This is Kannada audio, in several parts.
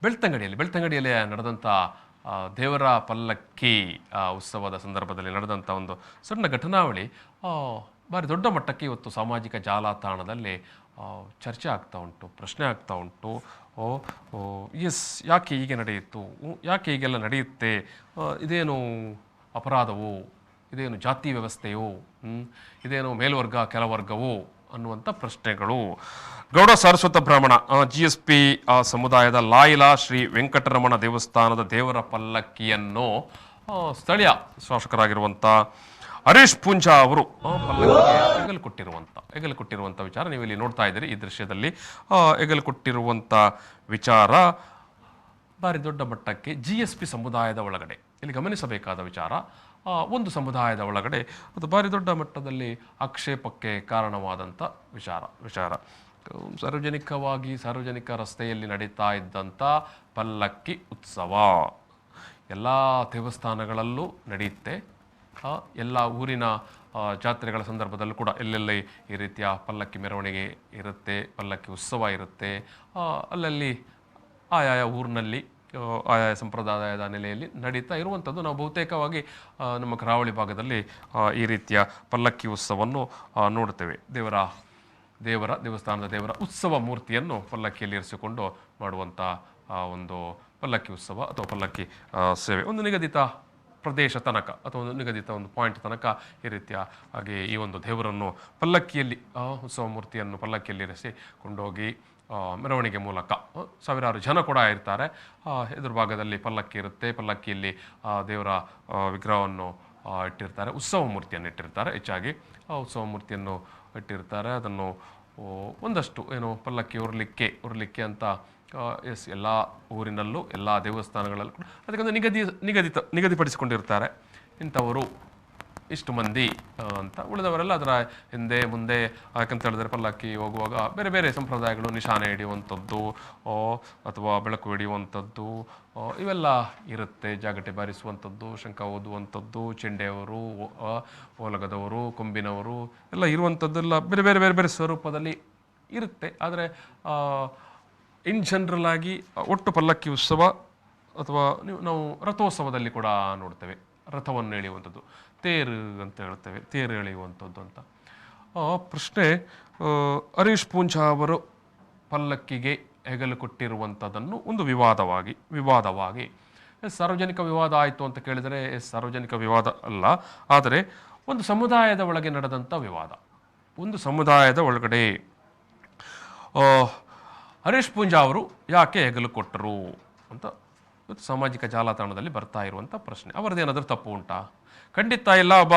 ಬೆಳ್ತಂಗಡಿಯಲ್ಲಿ ನಡೆದಂಥ ದೇವರ ಪಲ್ಲಕ್ಕಿ ಉತ್ಸವದ ಸಂದರ್ಭದಲ್ಲಿ ನಡೆದಂಥ ಒಂದು ಸಣ್ಣ ಘಟನಾವಳಿ ಆ, ಭಾರಿ ದೊಡ್ಡ ಮಟ್ಟಕ್ಕೆ ಇವತ್ತು ಸಾಮಾಜಿಕ ಜಾಲತಾಣದಲ್ಲಿ ಚರ್ಚೆ ಆಗ್ತಾ ಉಂಟು, ಪ್ರಶ್ನೆ ಆಗ್ತಾ ಉಂಟು. ಓ ಎಸ್, ಯಾಕೆ ಹೀಗೆ ನಡೆಯಿತು, ಯಾಕೆ ಹೀಗೆಲ್ಲ ನಡೆಯುತ್ತೆ, ಇದೇನು ಅಪರಾಧವೋ, ಇದೇನು ಜಾತಿ ವ್ಯವಸ್ಥೆಯೋ, ಇದೇನು ಮೇಲ್ವರ್ಗ ಕೆಳವರ್ಗವೋ ಅನ್ನುವಂಥ ಪ್ರಶ್ನೆಗಳು. ಗೌಡ ಸಾರಸ್ವತ ಬ್ರಾಹ್ಮಣ GSP ಸಮುದಾಯದ ಲಾಯಿಲಾ ಶ್ರೀ ವೆಂಕಟರಮಣ ದೇವಸ್ಥಾನದ ದೇವರ ಪಲ್ಲಕ್ಕಿಯನ್ನು ಸ್ಥಳೀಯ ಶಾಸಕರಾಗಿರುವಂಥ ಹರೀಶ್ ಪೂಂಜಾ ಅವರು ಪಲ್ಲಕ್ಕಿಗೆ ಹೆಗಲು ಕೊಟ್ಟಿರುವಂಥ ವಿಚಾರ ನೀವು ಇಲ್ಲಿ ನೋಡ್ತಾ ಇದ್ದೀರಿ. ಈ ದೃಶ್ಯದಲ್ಲಿ ಹೆಗಲು ಕೊಟ್ಟಿರುವಂಥ ವಿಚಾರ ಭಾರಿ ದೊಡ್ಡ ಮಟ್ಟಕ್ಕೆ GSP ಸಮುದಾಯದ ಒಳಗಡೆ ಇಲ್ಲಿ ಗಮನಿಸಬೇಕಾದ ವಿಚಾರ. ಒಂದು ಸಮುದಾಯದ ಒಳಗಡೆ ಅದು ಭಾರಿ ದೊಡ್ಡ ಮಟ್ಟದಲ್ಲಿ ಆಕ್ಷೇಪಕ್ಕೆ ಕಾರಣವಾದಂಥ ವಿಚಾರ. ಸಾರ್ವಜನಿಕ ರಸ್ತೆಯಲ್ಲಿ ನಡೀತಾ ಇದ್ದಂಥ ಪಲ್ಲಕ್ಕಿ ಉತ್ಸವ ಎಲ್ಲ ದೇವಸ್ಥಾನಗಳಲ್ಲೂ ನಡೆಯುತ್ತೆ. ಎಲ್ಲ ಊರಿನ ಜಾತ್ರೆಗಳ ಸಂದರ್ಭದಲ್ಲೂ ಕೂಡ ಎಲ್ಲೆಲ್ಲಿ ಈ ರೀತಿಯ ಪಲ್ಲಕ್ಕಿ ಮೆರವಣಿಗೆ ಇರುತ್ತೆ, ಪಲ್ಲಕ್ಕಿ ಉತ್ಸವ ಇರುತ್ತೆ. ಅಲ್ಲಲ್ಲಿ ಆಯಾಯ ಊರಿನಲ್ಲಿ ಆಯಾಯ ಸಂಪ್ರದಾಯದ ನೆಲೆಯಲ್ಲಿ ನಡೀತಾ ಇರುವಂಥದ್ದು ನಾವು ಬಹುತೇಕವಾಗಿ ನಮ್ಮ ಕರಾವಳಿ ಭಾಗದಲ್ಲಿ ಈ ರೀತಿಯ ಪಲ್ಲಕ್ಕಿ ಉತ್ಸವವನ್ನು ನೋಡ್ತೇವೆ. ದೇವಸ್ಥಾನದ ದೇವರ ಉತ್ಸವ ಮೂರ್ತಿಯನ್ನು ಪಲ್ಲಕ್ಕಿಯಲ್ಲಿ ಇರಿಸಿಕೊಂಡು ಮಾಡುವಂಥ ಒಂದು ಪಲ್ಲಕ್ಕಿ ಉತ್ಸವ ಅಥವಾ ಪಲ್ಲಕ್ಕಿ ಸೇವೆ ಒಂದು ನಿಗದಿತ ಪ್ರದೇಶ ತನಕ ಅಥವಾ ಒಂದು ನಿಗದಿತ ಒಂದು ಪಾಯಿಂಟ್ ತನಕ ಈ ರೀತಿಯ ಹಾಗೆ ಈ ಒಂದು ದೇವರನ್ನು ಪಲ್ಲಕ್ಕಿಯಲ್ಲಿ ಉತ್ಸವ ಮೂರ್ತಿಯನ್ನು ಪಲ್ಲಕ್ಕಿಯಲ್ಲಿ ಇರಿಸಿ ಕೊಂಡೋಗಿ ಮೆರವಣಿಗೆ ಮೂಲಕ ಸಾವಿರಾರು ಜನ ಕೂಡ ಇರ್ತಾರೆ. ಎದುರು ಭಾಗದಲ್ಲಿ ಪಲ್ಲಕ್ಕಿ ಇರುತ್ತೆ, ಪಲ್ಲಕ್ಕಿಯಲ್ಲಿ ದೇವರ ವಿಗ್ರಹವನ್ನು ಇಟ್ಟಿರ್ತಾರೆ, ಉತ್ಸವ ಮೂರ್ತಿಯನ್ನು ಇಟ್ಟಿರ್ತಾರೆ. ಹೆಚ್ಚಾಗಿ ಉತ್ಸವ ಮೂರ್ತಿಯನ್ನು ಇಟ್ಟಿರ್ತಾರೆ. ಅದನ್ನು ಒಂದಷ್ಟು ಪಲ್ಲಕ್ಕಿ ಉರ್ಲಿಕ್ಕೆ ಅಂತ ಎಲ್ಲ ಊರಿನಲ್ಲೂ ಎಲ್ಲ ದೇವಸ್ಥಾನಗಳಲ್ಲೂ ಕೂಡ ಅದಕ್ಕೊಂದು ನಿಗದಿಪಡಿಸಿಕೊಂಡಿರ್ತಾರೆ. ಇಂಥವರು ಇಷ್ಟು ಮಂದಿ ಅಂತ. ಉಳಿದವರೆಲ್ಲ ಅದರ ಹಿಂದೆ ಮುಂದೆ ಯಾಕಂತ ಹೇಳಿದ್ರೆ ಪಲ್ಲಕ್ಕಿ ಹೋಗುವಾಗ ಬೇರೆ ಬೇರೆ ಸಂಪ್ರದಾಯಗಳು, ನಿಶಾನೆ ಹಿಡಿಯುವಂಥದ್ದು ಅಥವಾ ಬೆಳಕು ಹಿಡಿಯುವಂಥದ್ದು ಇವೆಲ್ಲ ಇರುತ್ತೆ. ಜಾಗಟೆ ಬಾರಿಸುವಂಥದ್ದು, ಶಂಖ ಓದುವಂಥದ್ದು, ಚೆಂಡೆಯವರು, ಓಲಗದವರು, ಕೊಂಬಿನವರು ಎಲ್ಲ ಇರುವಂಥದ್ದೆಲ್ಲ ಬೇರೆ ಬೇರೆ ಬೇರೆ ಬೇರೆ ಸ್ವರೂಪದಲ್ಲಿ ಇರುತ್ತೆ. ಆದರೆ ಇನ್ ಜನರಲ್ ಆಗಿ ಒಟ್ಟು ಪಲ್ಲಕ್ಕಿ ಉತ್ಸವ ಅಥವಾ ನಾವು ರಥೋತ್ಸವದಲ್ಲಿ ಕೂಡ ನೋಡ್ತೇವೆ, ರಥವನ್ನು ಎಳೆಯುವಂಥದ್ದು, ತೇರು ಅಂತ ಹೇಳ್ತೇವೆ, ತೇರು ಎಳೆಯುವಂಥದ್ದು ಅಂತ. ಪ್ರಶ್ನೆ, ಹರೀಶ್ ಪೂಂಜಾ ಅವರು ಪಲ್ಲಕ್ಕಿಗೆ ಹೆಗಲು ಕೊಟ್ಟಿರುವಂಥದ್ದನ್ನು ಒಂದು ವಿವಾದವಾಗಿ ಸಾರ್ವಜನಿಕ ವಿವಾದ ಆಯಿತು ಅಂತ ಕೇಳಿದರೆ ಸಾರ್ವಜನಿಕ ವಿವಾದ ಅಲ್ಲ, ಆದರೆ ಒಂದು ಸಮುದಾಯದ ಒಳಗೆ ನಡೆದಂಥ ವಿವಾದ. ಒಂದು ಸಮುದಾಯದ ಒಳಗಡೆ ಹರೀಶ್ ಪೂಂಜಾ ಅವರು ಯಾಕೆ ಹೆಗಲು ಕೊಟ್ಟರು ಅಂತ ಇವತ್ತು ಸಾಮಾಜಿಕ ಜಾಲತಾಣದಲ್ಲಿ ಬರ್ತಾ ಇರುವಂಥ ಪ್ರಶ್ನೆ. ಅವರದ್ದೇನಾದರೂ ತಪ್ಪು ಉಂಟಾ? ಖಂಡಿತ ಇಲ್ಲ. ಒಬ್ಬ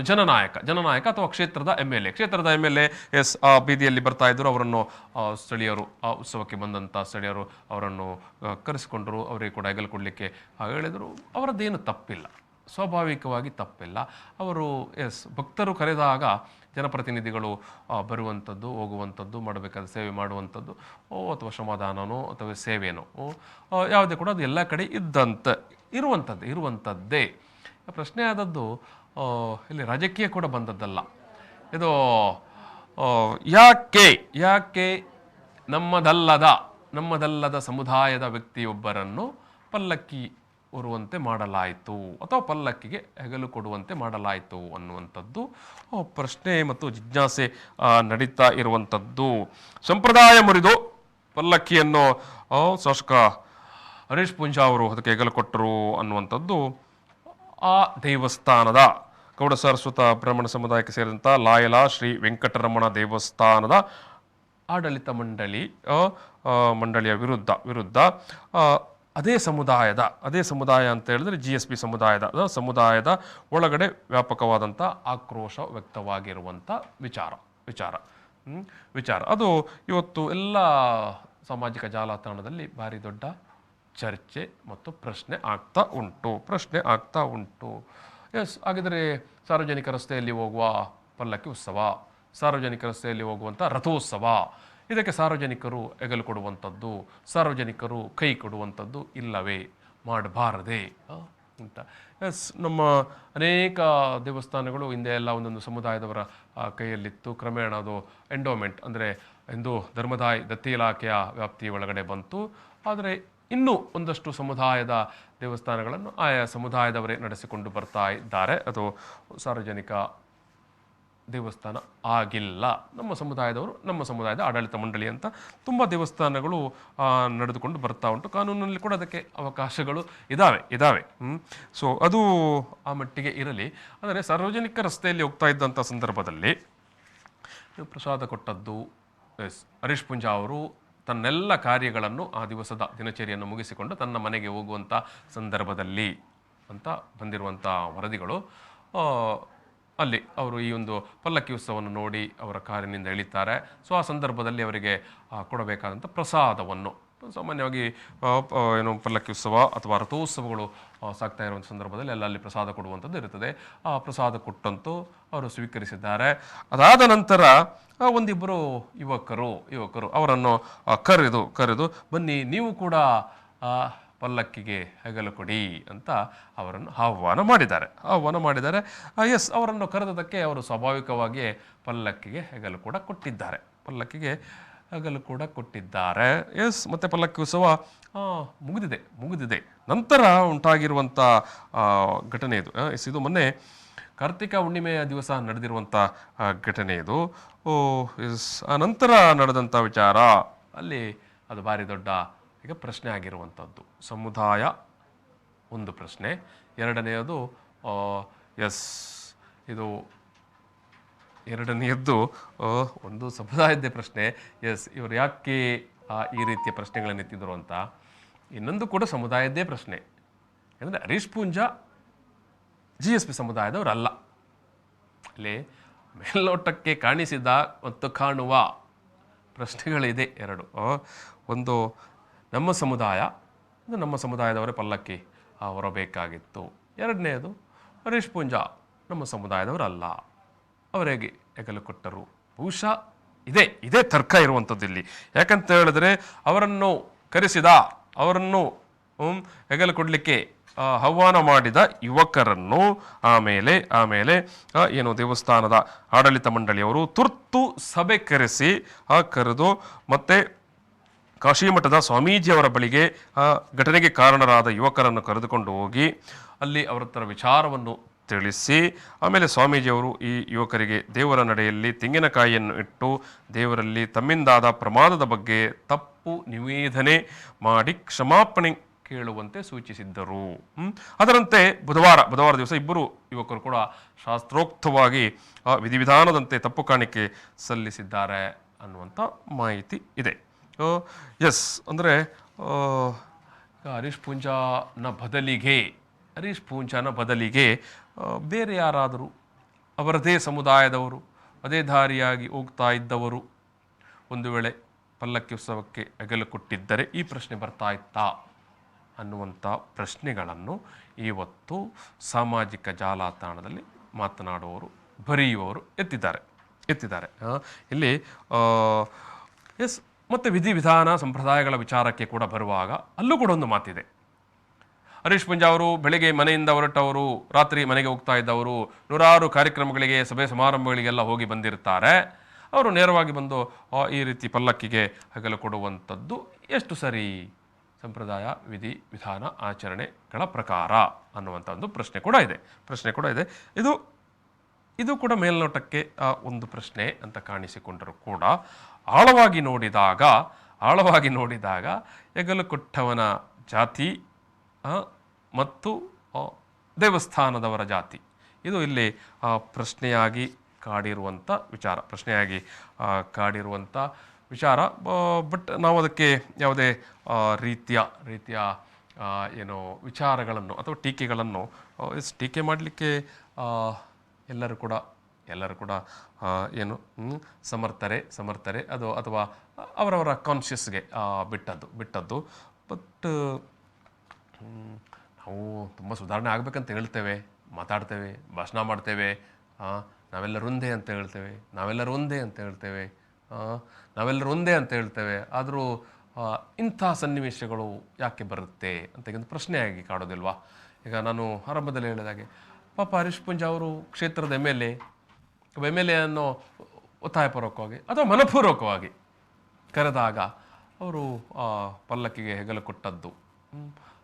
ಜನನಾಯಕ ಅಥವಾ ಕ್ಷೇತ್ರದ MLA ಎಸ್ ಬೀದಿಯಲ್ಲಿ ಬರ್ತಾ ಇದ್ದರು. ಅವರನ್ನು ಸ್ಥಳೀಯರು, ಆ ಉತ್ಸವಕ್ಕೆ ಬಂದಂಥ ಸ್ಥಳೀಯರು ಅವರನ್ನು ಕರೆಸಿಕೊಂಡರು. ಅವರಿಗೆ ಕೂಡ ಹೆಗಲು ಕೊಡಲಿಕ್ಕೆ ಹೇಳಿದರು. ಅವರದ್ದೇನು ತಪ್ಪಿಲ್ಲ, ಸ್ವಾಭಾವಿಕವಾಗಿ ತಪ್ಪಿಲ್ಲ. ಅವರು ಭಕ್ತರು ಕರೆದಾಗ ಜನಪ್ರತಿನಿಧಿಗಳು ಬರುವಂಥದ್ದು, ಹೋಗುವಂಥದ್ದು, ಮಾಡಬೇಕಾದ ಸೇವೆ ಮಾಡುವಂಥದ್ದು ಅಥವಾ ಶ್ರಮದಾನನೋ ಅಥವಾ ಸೇವೆನೋ ಯಾವುದೇ ಕೂಡ ಅದು ಎಲ್ಲ ಕಡೆ ಇರುವಂಥದ್ದೇ. ಪ್ರಶ್ನೆ ಆದದ್ದು ಇಲ್ಲಿ ರಾಜಕೀಯ ಕೂಡ ಬಂದದ್ದಲ್ಲ. ಇದು ಯಾಕೆ ನಮ್ಮದಲ್ಲದ ಸಮುದಾಯದ ವ್ಯಕ್ತಿಯೊಬ್ಬರನ್ನು ಪಲ್ಲಕ್ಕಿ ಹೊರುವಂತೆ ಮಾಡಲಾಯಿತು ಅಥವಾ ಪಲ್ಲಕ್ಕಿಗೆ ಹೆಗಲು ಕೊಡುವಂತೆ ಮಾಡಲಾಯಿತು ಅನ್ನುವಂಥದ್ದು ಪ್ರಶ್ನೆ ಮತ್ತು ಜಿಜ್ಞಾಸೆ ನಡೀತಾ ಇರುವಂಥದ್ದು. ಸಂಪ್ರದಾಯ ಮುರಿದು ಪಲ್ಲಕ್ಕಿಯನ್ನು ಶಾಸಕ ಹರೀಶ್ ಪೂಂಜಾ ಅವರು ಅದಕ್ಕೆ ಹೆಗಲು ಕೊಟ್ಟರು ಅನ್ನುವಂಥದ್ದು ಆ ದೇವಸ್ಥಾನದ ಗೌಡ ಸಾರಸ್ವತ ಬ್ರಾಹ್ಮಣ ಸಮುದಾಯಕ್ಕೆ ಸೇರಿದಂಥ ಲಾಯಲಾ ಶ್ರೀ ವೆಂಕಟರಮಣ ದೇವಸ್ಥಾನದ ಆಡಳಿತ ಮಂಡಳಿಯ ವಿರುದ್ಧ ಅದೇ ಸಮುದಾಯ ಅಂತ ಹೇಳಿದ್ರೆ GSP ಸಮುದಾಯದ ಒಳಗಡೆ ವ್ಯಾಪಕವಾದಂಥ ಆಕ್ರೋಶ ವ್ಯಕ್ತವಾಗಿರುವಂಥ ವಿಚಾರ ಅದು ಇವತ್ತು ಎಲ್ಲ ಸಾಮಾಜಿಕ ಜಾಲತಾಣದಲ್ಲಿ ಭಾರಿ ದೊಡ್ಡ ಚರ್ಚೆ ಮತ್ತು ಪ್ರಶ್ನೆ ಆಗ್ತಾ ಉಂಟು. ಹಾಗಿದ್ರೆ ಸಾರ್ವಜನಿಕ ರಸ್ತೆಯಲ್ಲಿ ಹೋಗುವ ಪಲ್ಲಕ್ಕಿ ಉತ್ಸವ, ಸಾರ್ವಜನಿಕ ರಸ್ತೆಯಲ್ಲಿ ಹೋಗುವಂಥ ರಥೋತ್ಸವ, ಇದಕ್ಕೆ ಸಾರ್ವಜನಿಕರು ಹೆಗಲು ಕೊಡುವಂಥದ್ದು, ಸಾರ್ವಜನಿಕರು ಕೈ ಕೊಡುವಂಥದ್ದು ಇಲ್ಲವೇ, ಮಾಡಬಾರದೇ? ಅಂತ. ಎಸ್, ನಮ್ಮ ಅನೇಕ ದೇವಸ್ಥಾನಗಳು ಹಿಂದೆ ಎಲ್ಲ ಒಂದೊಂದು ಸಮುದಾಯದವರ ಕೈಯಲ್ಲಿತ್ತು. ಕ್ರಮೇಣ ಅದು ಎಂಡೋಮೆಂಟ್ ಅಂದರೆ ಹಿಂದೂ ಧರ್ಮದಾಯ ದತ್ತಿ ಇಲಾಖೆಯ ವ್ಯಾಪ್ತಿಯ ಒಳಗಡೆ ಬಂತು. ಆದರೆ ಇನ್ನೂ ಒಂದಷ್ಟು ಸಮುದಾಯದ ದೇವಸ್ಥಾನಗಳನ್ನು ಆಯಾ ಸಮುದಾಯದವರೇ ನಡೆಸಿಕೊಂಡು ಬರ್ತಾ ಇದ್ದಾರೆ. ಅದು ಸಾರ್ವಜನಿಕ ದೇವಸ್ಥಾನ ಆಗಿಲ್ಲ. ನಮ್ಮ ಸಮುದಾಯದವರು, ನಮ್ಮ ಸಮುದಾಯದ ಆಡಳಿತ ಮಂಡಳಿ ಅಂತ ತುಂಬ ದೇವಸ್ಥಾನಗಳು ನಡೆದುಕೊಂಡು ಬರ್ತಾ ಉಂಟು. ಕಾನೂನಿನಲ್ಲಿ ಕೂಡ ಅದಕ್ಕೆ ಅವಕಾಶಗಳು ಇದ್ದಾವೆ. ಸೊ ಅದು ಆ ಮಟ್ಟಿಗೆ ಇರಲಿ. ಆದರೆ ಸಾರ್ವಜನಿಕ ರಸ್ತೆಯಲ್ಲಿ ಹೋಗ್ತಾ ಇದ್ದಂಥ ಸಂದರ್ಭದಲ್ಲಿ ಪ್ರಸಾದ ಕೊಟ್ಟದ್ದು ಹರೀಶ್ ಪೂಂಜಾ ಅವರು ತನ್ನೆಲ್ಲ ಕಾರ್ಯಗಳನ್ನು ಆ ದಿವಸದ ದಿನಚರಿಯನ್ನು ಮುಗಿಸಿಕೊಂಡು ತನ್ನ ಮನೆಗೆ ಹೋಗುವಂಥ ಸಂದರ್ಭದಲ್ಲಿ ಅಂತ ಬಂದಿರುವಂಥ ವರದಿಗಳು. ಅಲ್ಲಿ ಅವರು ಈ ಒಂದು ಪಲ್ಲಕ್ಕಿ ಉತ್ಸವವನ್ನು ನೋಡಿ ಅವರ ಕಾರಿನಿಂದ ಇಳಿತಾರೆ. ಸೊ ಆ ಸಂದರ್ಭದಲ್ಲಿ ಅವರಿಗೆ ಕೊಡಬೇಕಾದಂಥ ಪ್ರಸಾದವನ್ನು, ಸಾಮಾನ್ಯವಾಗಿ ಏನು ಪಲ್ಲಕ್ಕಿ ಉತ್ಸವ ಅಥವಾ ರಥೋತ್ಸವಗಳು ಸಾಗ್ತಾ ಇರುವಂಥ ಸಂದರ್ಭದಲ್ಲಿ ಅಲ್ಲಿ ಪ್ರಸಾದ ಕೊಡುವಂಥದ್ದು ಇರುತ್ತದೆ. ಆ ಪ್ರಸಾದ ಕೊಟ್ಟಂತೂ ಅವರು ಸ್ವೀಕರಿಸಿದ್ದಾರೆ. ಅದಾದ ನಂತರ ಒಂದಿಬ್ಬರು ಯುವಕರು ಅವರನ್ನು ಕರೆದು ಬನ್ನಿ ನೀವು ಕೂಡ ಪಲ್ಲಕ್ಕಿಗೆ ಹೆಗಲು ಕೊಡಿ ಅಂತ ಅವರನ್ನು ಆಹ್ವಾನ ಮಾಡಿದ್ದಾರೆ. ಎಸ್, ಅವರನ್ನು ಕರೆದದಕ್ಕೆ ಅವರು ಸ್ವಾಭಾವಿಕವಾಗಿ ಪಲ್ಲಕ್ಕಿಗೆ ಹೆಗಲು ಕೂಡ ಕೊಟ್ಟಿದ್ದಾರೆ. ಎಸ್, ಮತ್ತು ಪಲ್ಲಕ್ಕಿ ಉತ್ಸವ ಮುಗಿದಿದೆ. ನಂತರ ಉಂಟಾಗಿರುವಂಥ ಘಟನೆ ಇದು. ಇದು ಮೊನ್ನೆ ಕಾರ್ತಿಕ ಹುಣ್ಣಿಮೆಯ ದಿವಸ ನಡೆದಿರುವಂಥ ಘಟನೆ ಇದು. ಆ ನಂತರ ನಡೆದಂಥ ವಿಚಾರ ಅಲ್ಲಿ ಅದು ಭಾರಿ ದೊಡ್ಡ ಈಗ ಪ್ರಶ್ನೆ ಆಗಿರುವಂಥದ್ದು. ಸಮುದಾಯ ಒಂದು ಪ್ರಶ್ನೆ, ಎರಡನೆಯದು ಎರಡನೆಯದ್ದು ಒಂದು ಸಮುದಾಯದ್ದೇ ಪ್ರಶ್ನೆ. ಇವರು ಯಾಕೆ ಈ ರೀತಿಯ ಪ್ರಶ್ನೆಗಳನ್ನು ಎತ್ತಿದ್ರು ಅಂತ. ಇನ್ನೊಂದು ಕೂಡ ಸಮುದಾಯದ್ದೇ ಪ್ರಶ್ನೆ. ಅಂದರೆ ಹರೀಶ್ ಪೂಂಜಾ GSP ಸಮುದಾಯದವರಲ್ಲ. ಅಲ್ಲಿ ಮೇಲ್ನೋಟಕ್ಕೆ ಕಾಣಿಸಿದ ಮತ್ತು ಕಾಣುವ ಪ್ರಶ್ನೆಗಳಿದೆ ಎರಡು. ಒಂದು, ನಮ್ಮ ಸಮುದಾಯದವರೇ ಪಲ್ಲಕ್ಕಿ ಹೊರಬೇಕಾಗಿತ್ತು. ಎರಡನೆಯದು, ಹರೀಶ್ ಪೂಂಜಾ ನಮ್ಮ ಸಮುದಾಯದವರಲ್ಲ, ಅವರಿಗೆ ಹೆಗಲು ಕೊಟ್ಟರು. ಬಹುಶಃ ಇದೇ ತರ್ಕ ಇರುವಂಥದ್ದು ಇಲ್ಲಿ. ಯಾಕಂತ ಹೇಳಿದ್ರೆ ಅವರನ್ನು ಹೆಗಲು ಕೊಡಲಿಕ್ಕೆ ಆಹ್ವಾನ ಮಾಡಿದ ಯುವಕರನ್ನು ಆಮೇಲೆ ಏನು ದೇವಸ್ಥಾನದ ಆಡಳಿತ ಮಂಡಳಿಯವರು ತುರ್ತು ಸಭೆ ಕರೆದು ಮತ್ತೆ ಕಾಶಿಮಠದ ಸ್ವಾಮೀಜಿಯವರ ಬಳಿಗೆ ಘಟನೆಗೆ ಕಾರಣರಾದ ಯುವಕರನ್ನು ಕರೆದುಕೊಂಡು ಹೋಗಿ ಅಲ್ಲಿ ಅವರ ಹತ್ರ ವಿಚಾರವನ್ನು ತಿಳಿಸಿ, ಆಮೇಲೆ ಸ್ವಾಮೀಜಿಯವರು ಈ ಯುವಕರಿಗೆ ದೇವರ ನಡೆಯಲ್ಲಿ ತೆಂಗಿನಕಾಯಿಯನ್ನು ಇಟ್ಟು ದೇವರಲ್ಲಿ ತಮ್ಮಿಂದಾದ ಪ್ರಮಾದದ ಬಗ್ಗೆ ತಪ್ಪು ನಿವೇದನೆ ಮಾಡಿ ಕ್ಷಮಾಪಣೆ ಕೇಳುವಂತೆ ಸೂಚಿಸಿದ್ದರು. ಅದರಂತೆ ಬುಧವಾರ ದಿವಸ ಇಬ್ಬರು ಯುವಕರು ಕೂಡ ಶಾಸ್ತ್ರೋಕ್ತವಾಗಿ ವಿಧಿವಿಧಾನದಂತೆ ತಪ್ಪು ಕಾಣಿಕೆ ಸಲ್ಲಿಸಿದ್ದಾರೆ ಅನ್ನುವಂಥ ಮಾಹಿತಿ ಇದೆ. ಎಸ್, ಅಂದರೆ ಹರೀಶ್ ಪೂಂಜಾನ ಬದಲಿಗೆ ಬೇರೆ ಯಾರಾದರೂ ಅವರದೇ ಸಮುದಾಯದವರು ಅದೇ ದಾರಿಯಾಗಿ ಹೋಗ್ತಾ ಇದ್ದವರು ಒಂದು ವೇಳೆ ಪಲ್ಲಕ್ಕಿ ಉತ್ಸವಕ್ಕೆ ಹೆಗಲು ಕೊಟ್ಟಿದ್ದರೆ ಈ ಪ್ರಶ್ನೆ ಬರ್ತಾ ಇತ್ತಾ ಅನ್ನುವಂಥ ಪ್ರಶ್ನೆಗಳನ್ನು ಇವತ್ತು ಸಾಮಾಜಿಕ ಜಾಲತಾಣದಲ್ಲಿ ಮಾತನಾಡುವವರು, ಬರೆಯುವವರು ಎತ್ತಿದ್ದಾರೆ. ಇಲ್ಲಿ ಎಸ್, ಮತ್ತು ವಿಧಿವಿಧಾನ ಸಂಪ್ರದಾಯಗಳ ವಿಚಾರಕ್ಕೆ ಕೂಡ ಬರುವಾಗ ಅಲ್ಲೂ ಕೂಡ ಒಂದು ಮಾತಿದೆ. ಹರೀಶ್ ಪೂಂಜಾ ಅವರು ಬೆಳಗ್ಗೆ ಮನೆಯಿಂದ ಹೊರಟವರು, ರಾತ್ರಿ ಮನೆಗೆ ಹೋಗ್ತಾ ಇದ್ದವರು, ನೂರಾರು ಕಾರ್ಯಕ್ರಮಗಳಿಗೆ, ಸಭೆ ಸಮಾರಂಭಗಳಿಗೆಲ್ಲ ಹೋಗಿ ಬಂದಿರ್ತಾರೆ. ಅವರು ನೇರವಾಗಿ ಬಂದು ಈ ರೀತಿ ಪಲ್ಲಕ್ಕಿಗೆ ಹೆಗಲು ಕೊಡುವಂಥದ್ದು ಎಷ್ಟು ಸರಿ ಸಂಪ್ರದಾಯ, ವಿಧಿ ವಿಧಾನ, ಆಚರಣೆಗಳ ಪ್ರಕಾರ ಅನ್ನುವಂಥ ಒಂದು ಪ್ರಶ್ನೆ ಕೂಡ ಇದೆ. ಇದು ಕೂಡ ಮೇಲ್ನೋಟಕ್ಕೆ ಒಂದು ಪ್ರಶ್ನೆ ಅಂತ ಕಾಣಿಸಿಕೊಂಡರೂ ಕೂಡ ಆಳವಾಗಿ ನೋಡಿದಾಗ ಹೆಗಲು ಕೊಟ್ಟವನ ಜಾತಿ ಮತ್ತು ದೇವಸ್ಥಾನದವರ ಜಾತಿ, ಇದು ಇಲ್ಲಿ ಪ್ರಶ್ನೆಯಾಗಿ ಕಾಡಿರುವಂಥ ವಿಚಾರ. ಬಟ್ ನಾವು ಅದಕ್ಕೆ ಯಾವುದೇ ರೀತಿಯ ಏನು ವಿಚಾರಗಳನ್ನು ಅಥವಾ ಟೀಕೆಗಳನ್ನು ಟೀಕೆ ಮಾಡಲಿಕ್ಕೆ ಎಲ್ಲರೂ ಕೂಡ ಏನು ಸಮರ್ಥರೆ ಅದು ಅಥವಾ ಅವರವರ ಕಾನ್ಷಿಯಸ್ಗೆ ಬಿಟ್ಟದ್ದು. ಬಟ್ ನಾವು ತುಂಬ ಸುಧಾರಣೆ ಆಗಬೇಕಂತ ಹೇಳ್ತೇವೆ, ಮಾತಾಡ್ತೇವೆ, ಭಾಷಣ ಮಾಡ್ತೇವೆ, ನಾವೆಲ್ಲರೂ ಒಂದೇ ಅಂತ ಹೇಳ್ತೇವೆ. ಆದರೂ ಇಂಥ ಸನ್ನಿವೇಶಗಳು ಯಾಕೆ ಬರುತ್ತೆ ಅಂತ ಒಂದು ಪ್ರಶ್ನೆಯಾಗಿ ಕಾಡೋದಿಲ್ವಾ? ಈಗ ನಾನು ಆರಂಭದಲ್ಲಿ ಹೇಳಿದಾಗೆ ಪಾಪ ಹರೀಶ್ ಪೂಂಜಾ ಅವರು ಕ್ಷೇತ್ರದ ಎಮ್ ಎಲ್ ಎ ಅನ್ನೋ ಒತ್ತಾಯಪೂರ್ವಕವಾಗಿ ಅಥವಾ ಮನಪೂರ್ವಕವಾಗಿ ಕರೆದಾಗ ಅವರು ಪಲ್ಲಕ್ಕಿಗೆ ಹೆಗಲು ಕೊಟ್ಟದ್ದು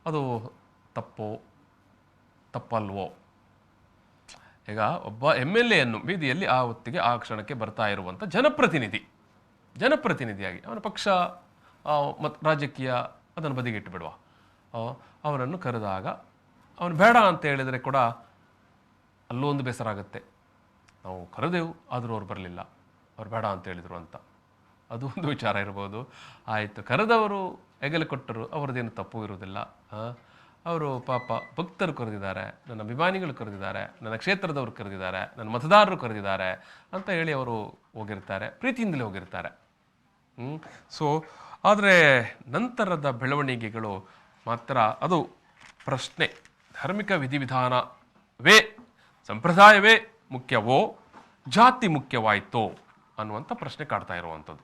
ಅದು ತಪ್ಪಲ್ವೋ? ಈಗ ಒಬ್ಬ ಎಮ್.ಎಲ್.ಎ.ಯನ್ನು ಬೀದಿಯಲ್ಲಿ ಆ ಹೊತ್ತಿಗೆ ಆ ಕ್ಷಣಕ್ಕೆ ಬರ್ತಾ ಇರುವಂಥ ಜನಪ್ರತಿನಿಧಿಯಾಗಿ ಅವನ ಪಕ್ಷ ಮತ್ತು ರಾಜಕೀಯ ಅದನ್ನು ಬದಿಗಿಟ್ಟು ಬಿಡುವ, ಅವನನ್ನು ಕರೆದಾಗ ಅವನು ಬೇಡ ಅಂತ ಹೇಳಿದರೆ ಕೂಡ ಅಲ್ಲೂ ಒಂದು ಬೇಸರ ಆಗುತ್ತೆ. ನಾವು ಕರೆದೆವು ಆದರೂ ಅವ್ರು ಬರಲಿಲ್ಲ, ಅವ್ರು ಬೇಡ ಅಂತ ಹೇಳಿದರು ಅಂತ, ಅದು ಒಂದು ವಿಚಾರ ಇರ್ಬೋದು. ಆಯಿತು, ಕರೆದವರು ಹೆಗಲು ಕೊಟ್ಟರು, ಅವರದ್ದೇನು ತಪ್ಪು ಇರುವುದಿಲ್ಲ. ಅವರು ಪಾಪ ಭಕ್ತರು ಕರೆದಿದ್ದಾರೆ, ನನ್ನ ಅಭಿಮಾನಿಗಳು ಕರೆದಿದ್ದಾರೆ, ನನ್ನ ಕ್ಷೇತ್ರದವರು ಕರೆದಿದ್ದಾರೆ, ನನ್ನ ಮತದಾರರು ಕರೆದಿದ್ದಾರೆ ಅಂತ ಹೇಳಿ ಅವರು ಹೋಗಿರ್ತಾರೆ, ಪ್ರೀತಿಯಿಂದಲೇ ಹೋಗಿರ್ತಾರೆ. ಸೊ ಆದರೆ ನಂತರದ ಬೆಳವಣಿಗೆಗಳು ಮಾತ್ರ ಅದು ಪ್ರಶ್ನೆ, ಧಾರ್ಮಿಕ ವಿಧಿವಿಧಾನವೇ ಸಂಪ್ರದಾಯವೇ ಮುಖ್ಯವೋ ಜಾತಿ ಮುಖ್ಯವಾಯಿತೋ ಅನ್ನುವಂಥ ಪ್ರಶ್ನೆ ಕಾಡ್ತಾ ಇರುವಂಥದ್ದು.